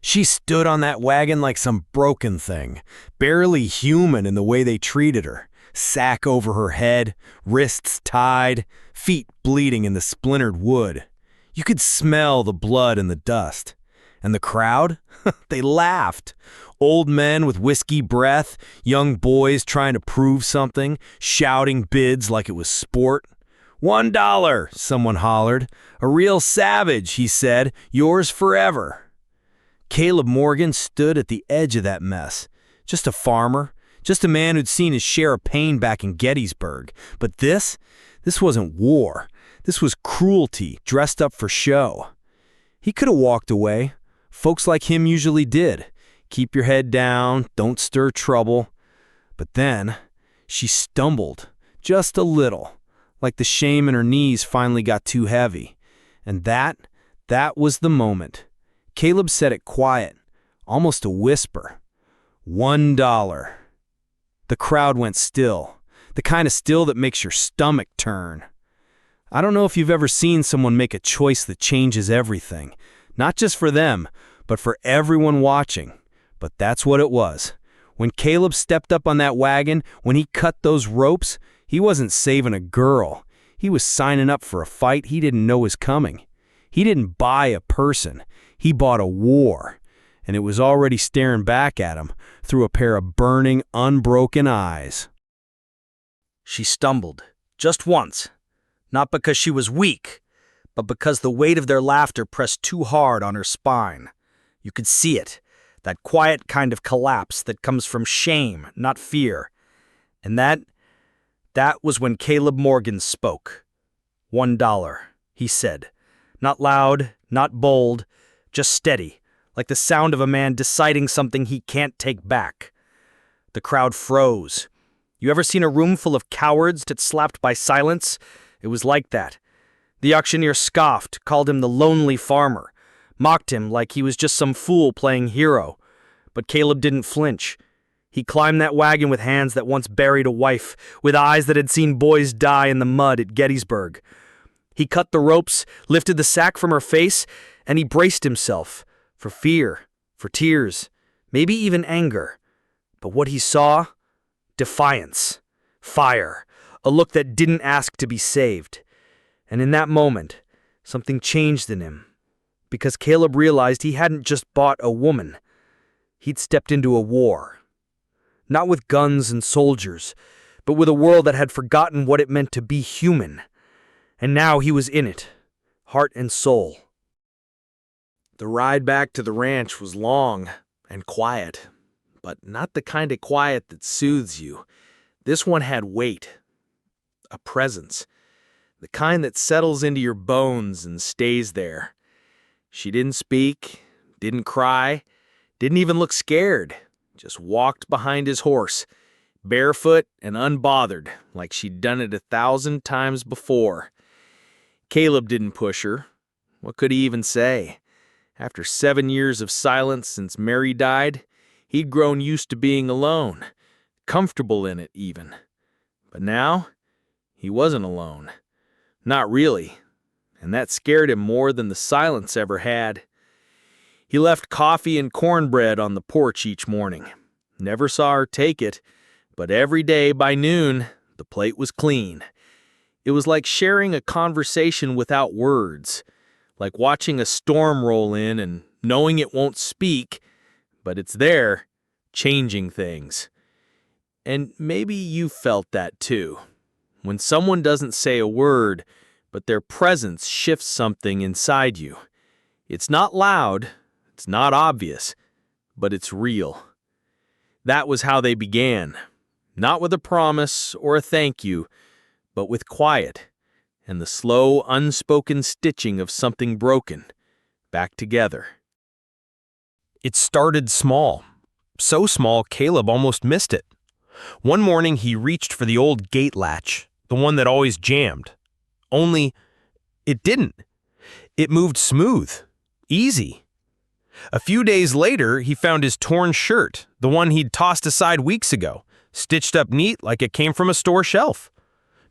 She stood on that wagon like some broken thing, barely human in the way they treated her. Sack over her head, wrists tied, feet bleeding in the splintered wood. You could smell the blood and the dust. And the crowd? They laughed. Old men with whiskey breath, young boys trying to prove something, shouting bids like it was sport. $1, someone hollered. A real savage, he said, yours forever. Caleb Morgan stood at the edge of that mess. Just a farmer, just a man who'd seen his share of pain back in Gettysburg. But this wasn't war. This was cruelty dressed up for show. He could have walked away. Folks like him usually did. Keep your head down, don't stir trouble. But then, she stumbled, just a little, like the shame in her knees finally got too heavy. And that was the moment. Caleb said it quiet, almost a whisper. $1. The crowd went still, the kind of still that makes your stomach turn. I don't know if you've ever seen someone make a choice that changes everything, not just for them, but for everyone watching. But that's what it was. When Caleb stepped up on that wagon, when he cut those ropes, he wasn't saving a girl. He was signing up for a fight he didn't know was coming. He didn't buy a person. He bought a war. And it was already staring back at him through a pair of burning, unbroken eyes. She stumbled, just once. Not because she was weak, but because the weight of their laughter pressed too hard on her spine. You could see it, that quiet kind of collapse that comes from shame, not fear. And that was when Caleb Morgan spoke. $1, he said. Not loud, not bold, just steady, like the sound of a man deciding something he can't take back. The crowd froze. You ever seen a room full of cowards get slapped by silence? It was like that. The auctioneer scoffed, called him the lonely farmer, mocked him like he was just some fool playing hero. But Caleb didn't flinch. He climbed that wagon with hands that once buried a wife, with eyes that had seen boys die in the mud at Gettysburg. He cut the ropes, lifted the sack from her face, and he braced himself for fear, for tears, maybe even anger. But what he saw? Defiance, fire, a look that didn't ask to be saved. And in that moment, something changed in him, because Caleb realized he hadn't just bought a woman. He'd stepped into a war. Not with guns and soldiers, but with a world that had forgotten what it meant to be human. And now he was in it, heart and soul. The ride back to the ranch was long and quiet, but not the kind of quiet that soothes you. This one had weight, a presence, the kind that settles into your bones and stays there. She didn't speak, didn't cry, didn't even look scared, just walked behind his horse, barefoot and unbothered, like she'd done it 1,000 times before. Caleb didn't push her. What could he even say? After 7 years of silence since Mary died, he'd grown used to being alone, comfortable in it even. But now, he wasn't alone. Not really. And that scared him more than the silence ever had. He left coffee and cornbread on the porch each morning. Never saw her take it, but every day by noon, the plate was clean. It was like sharing a conversation without words, like watching a storm roll in and knowing it won't speak, but it's there, changing things. And maybe you felt that too. When someone doesn't say a word, but their presence shifts something inside you. It's not loud, it's not obvious, but it's real. That was how they began, not with a promise or a thank you, but with quiet and the slow, unspoken stitching of something broken back together. It started small, so small Caleb almost missed it. One morning he reached for the old gate latch, the one that always jammed. Only, it didn't. It moved smooth, easy. A few days later, he found his torn shirt, the one he'd tossed aside weeks ago, stitched up neat like it came from a store shelf.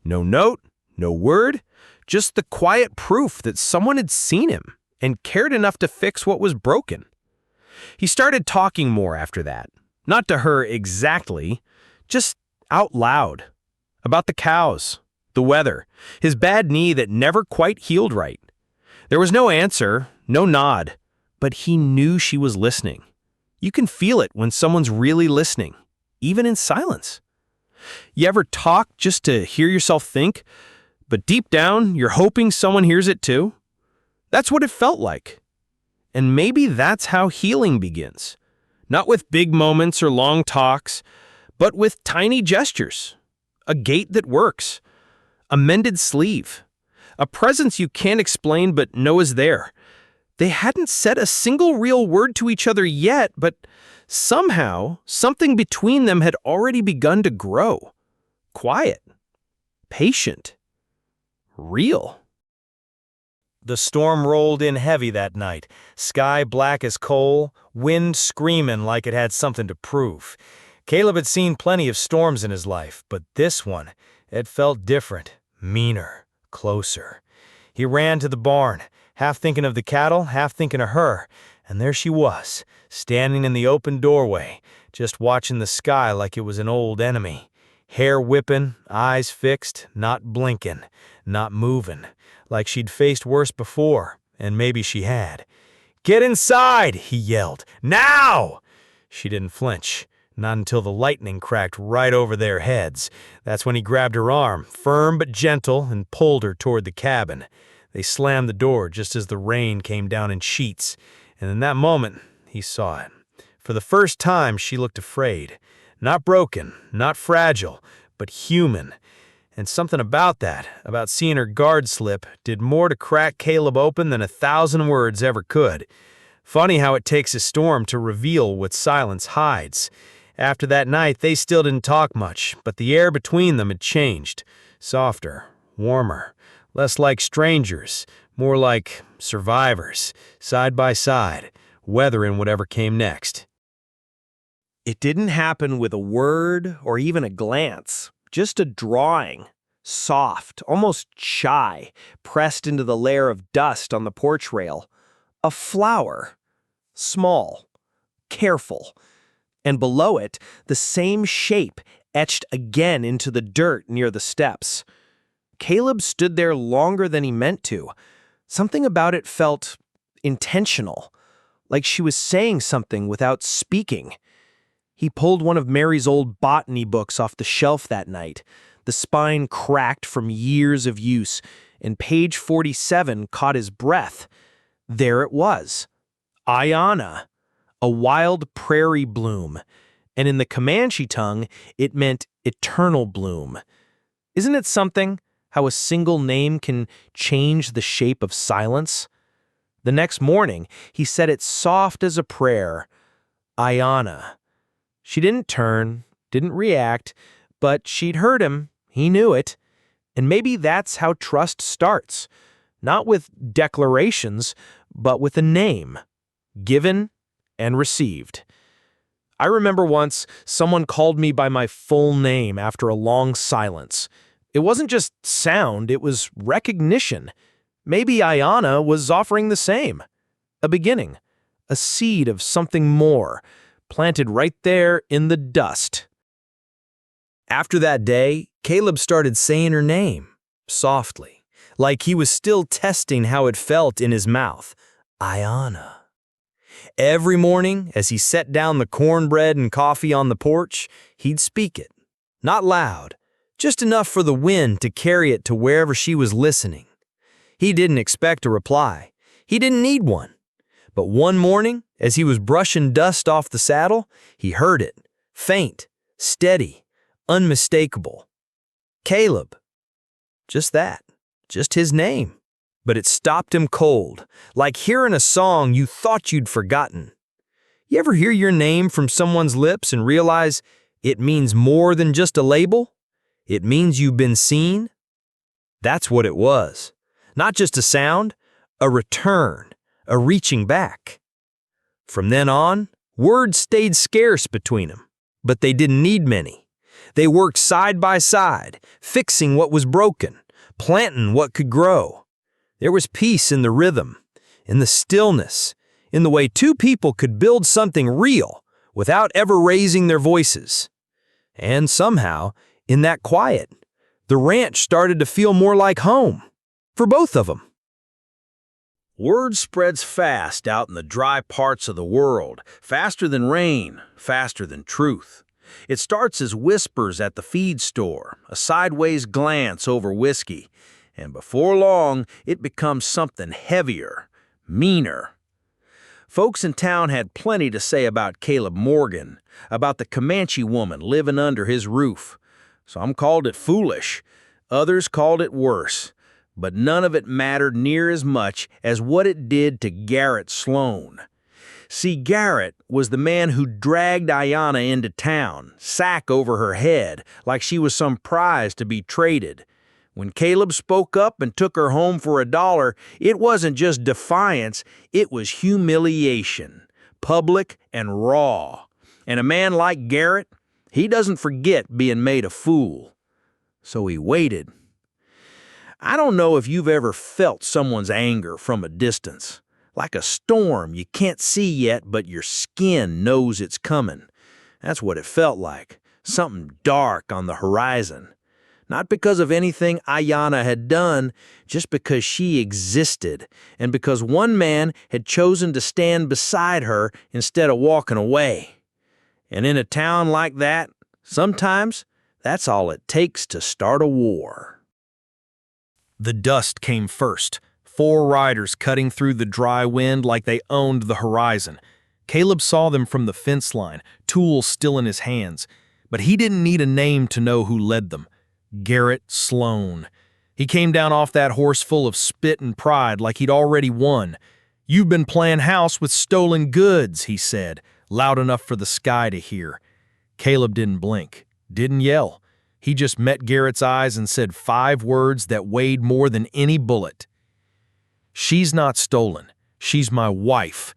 No note, no word, just the quiet proof that someone had seen him and cared enough to fix what was broken. He started talking more after that. Not to her exactly, just out loud. About the cows, the weather, his bad knee that never quite healed right. There was no answer, no nod, but he knew she was listening. You can feel it when someone's really listening, even in silence. You ever talk just to hear yourself think, but deep down you're hoping someone hears it too? That's what it felt like. And maybe that's how healing begins. Not with big moments or long talks, but with tiny gestures. A gait that works. A mended sleeve. A presence you can't explain but know is there. They hadn't said a single real word to each other yet, but somehow something between them had already begun to grow. Quiet. Patient. Real. The storm rolled in heavy that night, sky black as coal, wind screaming like it had something to prove. Caleb had seen plenty of storms in his life, but this one, it felt different, meaner, closer. He ran to the barn, half thinking of the cattle, half thinking of her, and there she was, standing in the open doorway, just watching the sky like it was an old enemy. Hair whipping, eyes fixed, not blinking, not moving, like she'd faced worse before, and maybe she had. "Get inside!" he yelled. "Now!" She didn't flinch, not until the lightning cracked right over their heads. That's when he grabbed her arm, firm but gentle, and pulled her toward the cabin. They slammed the door just as the rain came down in sheets, and in that moment, he saw it. For the first time, she looked afraid. Not broken, not fragile, but human. And something about that, about seeing her guard slip, did more to crack Caleb open than 1,000 words ever could. Funny how it takes a storm to reveal what silence hides. After that night, they still didn't talk much, but the air between them had changed. Softer, warmer, less like strangers, more like survivors, side by side, weathering whatever came next. It didn't happen with a word or even a glance, just a drawing, soft, almost shy, pressed into the layer of dust on the porch rail. A flower, small, careful, and below it, the same shape etched again into the dirt near the steps. Caleb stood there longer than he meant to. Something about it felt intentional, like she was saying something without speaking. He pulled one of Mary's old botany books off the shelf that night. The spine cracked from years of use, and page 47 caught his breath. There it was. Ayana, a wild prairie bloom, and in the Comanche tongue, it meant eternal bloom. Isn't it something, how a single name can change the shape of silence? The next morning, he said it soft as a prayer. Ayana. She didn't turn, didn't react, but she'd heard him, he knew it. And maybe that's how trust starts. Not with declarations, but with a name. Given and received. I remember once someone called me by my full name after a long silence. It wasn't just sound, it was recognition. Maybe Ayana was offering the same. A beginning, a seed of something more, planted right there in the dust. After that day, Caleb started saying her name, softly, like he was still testing how it felt in his mouth. Ayana. Every morning, as he set down the cornbread and coffee on the porch, he'd speak it. Not loud, just enough for the wind to carry it to wherever she was listening. He didn't expect a reply. He didn't need one. But one morning, as he was brushing dust off the saddle, he heard it, faint, steady, unmistakable. Caleb. Just that, just his name. But it stopped him cold, like hearing a song you thought you'd forgotten. You ever hear your name from someone's lips and realize it means more than just a label? It means you've been seen? That's what it was. Not just a sound, a return, a reaching back. From then on, words stayed scarce between them, but they didn't need many. They worked side by side, fixing what was broken, planting what could grow. There was peace in the rhythm, in the stillness, in the way two people could build something real without ever raising their voices. And somehow, in that quiet, the ranch started to feel more like home for both of them. Word spreads fast out in the dry parts of the world, faster than rain, faster than truth. It starts as whispers at the feed store, a sideways glance over whiskey, and before long, it becomes something heavier, meaner. Folks in town had plenty to say about Caleb Morgan, about the Comanche woman living under his roof. Some called it foolish, others called it worse, but none of it mattered near as much as what it did to Garrett Sloan. See, Garrett was the man who dragged Ayanna into town, sack over her head, like she was some prize to be traded. When Caleb spoke up and took her home for $1, it wasn't just defiance, it was humiliation, public and raw. And a man like Garrett, he doesn't forget being made a fool. So he waited. I don't know if you've ever felt someone's anger from a distance. Like a storm you can't see yet, but your skin knows it's coming. That's what it felt like, something dark on the horizon. Not because of anything Ayanna had done, just because she existed, and because one man had chosen to stand beside her instead of walking away. And in a town like that, sometimes that's all it takes to start a war. The dust came first, 4 riders cutting through the dry wind like they owned the horizon. Caleb saw them from the fence line, tools still in his hands, but he didn't need a name to know who led them. Garrett Sloan. He came down off that horse full of spit and pride like he'd already won. "You've been playing house with stolen goods," he said, loud enough for the sky to hear. Caleb didn't blink, didn't yell. He just met Garrett's eyes and said 5 words that weighed more than any bullet. "She's not stolen. She's my wife."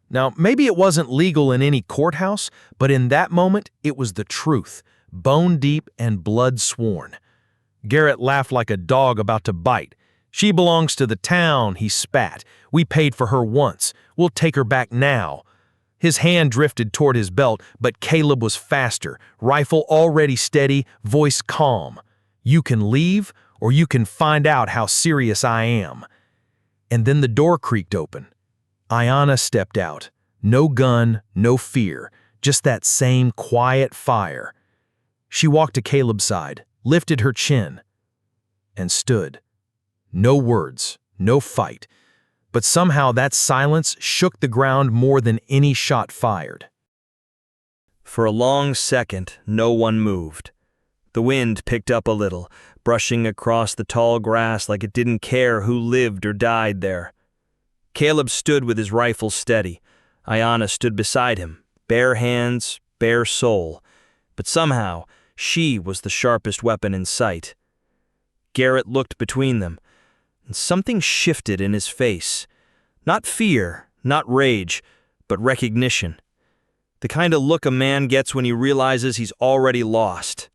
Now, maybe it wasn't legal in any courthouse, but in that moment, it was the truth, bone deep and blood sworn. Garrett laughed like a dog about to bite. "She belongs to the town," he spat. "We paid for her once. We'll take her back now." His hand drifted toward his belt, but Caleb was faster, rifle already steady, voice calm. "You can leave, or you can find out how serious I am." And then the door creaked open. Ayanna stepped out. No gun, no fear, just that same quiet fire. She walked to Caleb's side, lifted her chin, and stood. No words, no fight, but somehow that silence shook the ground more than any shot fired. For a long second, no one moved. The wind picked up a little, brushing across the tall grass like it didn't care who lived or died there. Caleb stood with his rifle steady. Ayanna stood beside him, bare hands, bare soul. But somehow, she was the sharpest weapon in sight. Garrett looked between them, and something shifted in his face. Not fear, not rage, but recognition. The kind of look a man gets when he realizes he's already lost.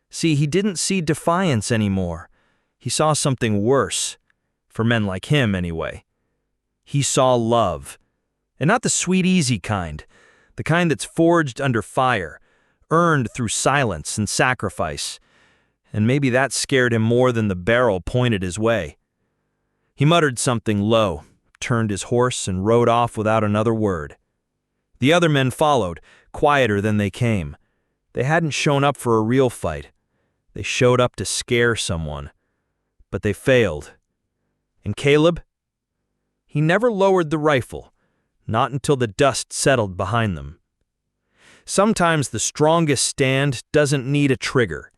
See, he didn't see defiance anymore. He saw something worse, for men like him anyway. He saw love, and not the sweet, easy kind, the kind that's forged under fire, earned through silence and sacrifice, and maybe that scared him more than the barrel pointed his way. He muttered something low, turned his horse, and rode off without another word. The other men followed, quieter than they came. They hadn't shown up for a real fight. They showed up to scare someone. But they failed. And Caleb? He never lowered the rifle, not until the dust settled behind them. Sometimes the strongest stand doesn't need a trigger.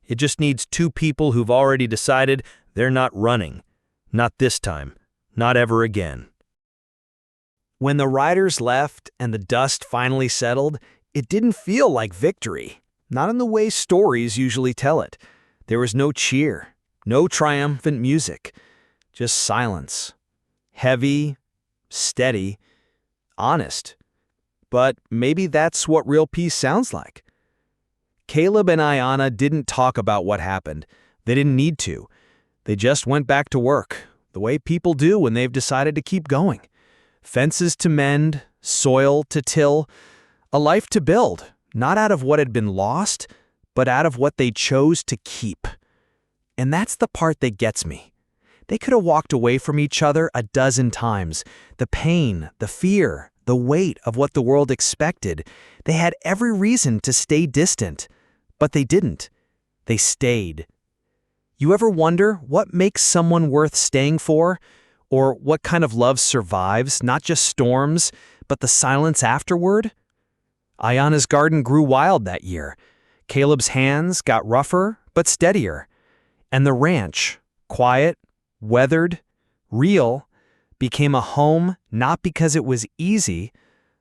It just needs 2 people who've already decided they're not running. Not this time. Not ever again. When the riders left and the dust finally settled, it didn't feel like victory. Not in the way stories usually tell it. There was no cheer, no triumphant music, just silence. Heavy, steady, honest. But maybe that's what real peace sounds like. Caleb and Ayanna didn't talk about what happened. They didn't need to. They just went back to work, the way people do when they've decided to keep going. Fences to mend, soil to till, a life to build, not out of what had been lost, but out of what they chose to keep. And that's the part that gets me. They could have walked away from each other a dozen times. The pain, the fear, the weight of what the world expected. They had every reason to stay distant. But they didn't. They stayed. You ever wonder what makes someone worth staying for? Or what kind of love survives, not just storms, but the silence afterward? Ayana's garden grew wild that year. Caleb's hands got rougher, but steadier. And the ranch, quiet, weathered, real, became a home not because it was easy,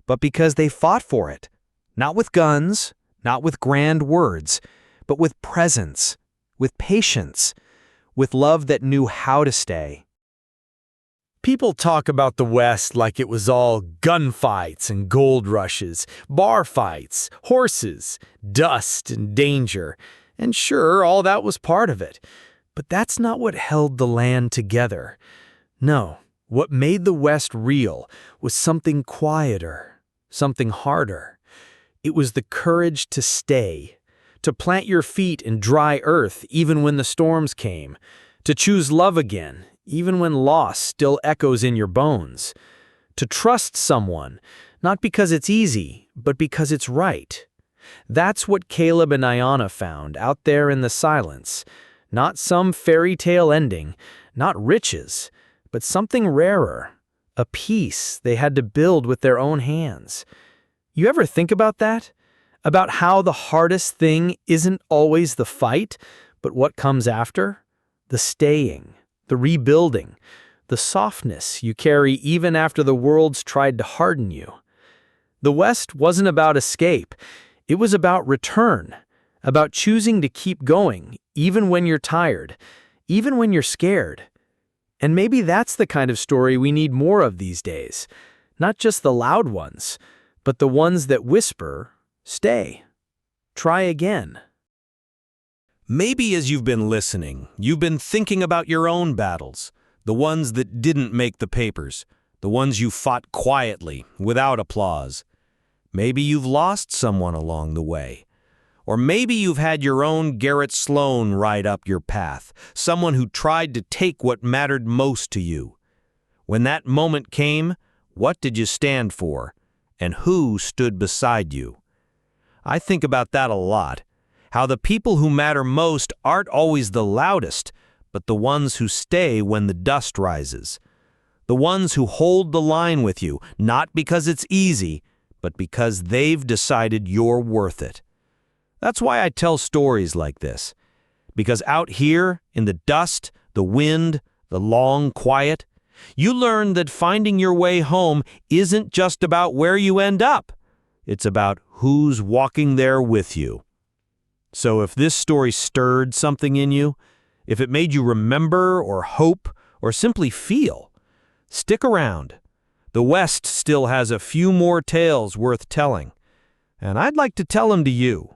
but because they fought for it. Not with guns, not with grand words, but with presence, with patience, with love that knew how to stay. People talk about the West like it was all gunfights and gold rushes, bar fights, horses, dust and danger. And sure, all that was part of it. But that's not what held the land together. No, what made the West real was something quieter, something harder. It was the courage to stay, to plant your feet in dry earth even when the storms came, to choose love again, even when loss still echoes in your bones, to trust someone, not because it's easy, but because it's right. That's what Caleb and Ayana found out there in the silence. Not some fairy tale ending, not riches, but something rarer, a peace they had to build with their own hands. You ever think about that? About how the hardest thing isn't always the fight, but what comes after? The staying, the rebuilding, the softness you carry even after the world's tried to harden you. The West wasn't about escape. It was about return, about choosing to keep going, even when you're tired, even when you're scared. And maybe that's the kind of story we need more of these days. Not just the loud ones, but the ones that whisper, stay, try again. Maybe as you've been listening, you've been thinking about your own battles, the ones that didn't make the papers, the ones you fought quietly, without applause. Maybe you've lost someone along the way. Or maybe you've had your own Garrett Sloan ride up your path, someone who tried to take what mattered most to you. When that moment came, what did you stand for? And who stood beside you? I think about that a lot. How the people who matter most aren't always the loudest, but the ones who stay when the dust rises. The ones who hold the line with you, not because it's easy, but because they've decided you're worth it. That's why I tell stories like this. Because out here, in the dust, the wind, the long quiet, you learn that finding your way home isn't just about where you end up. It's about who's walking there with you. So if this story stirred something in you, if it made you remember or hope or simply feel, stick around. The West still has a few more tales worth telling, and I'd like to tell them to you.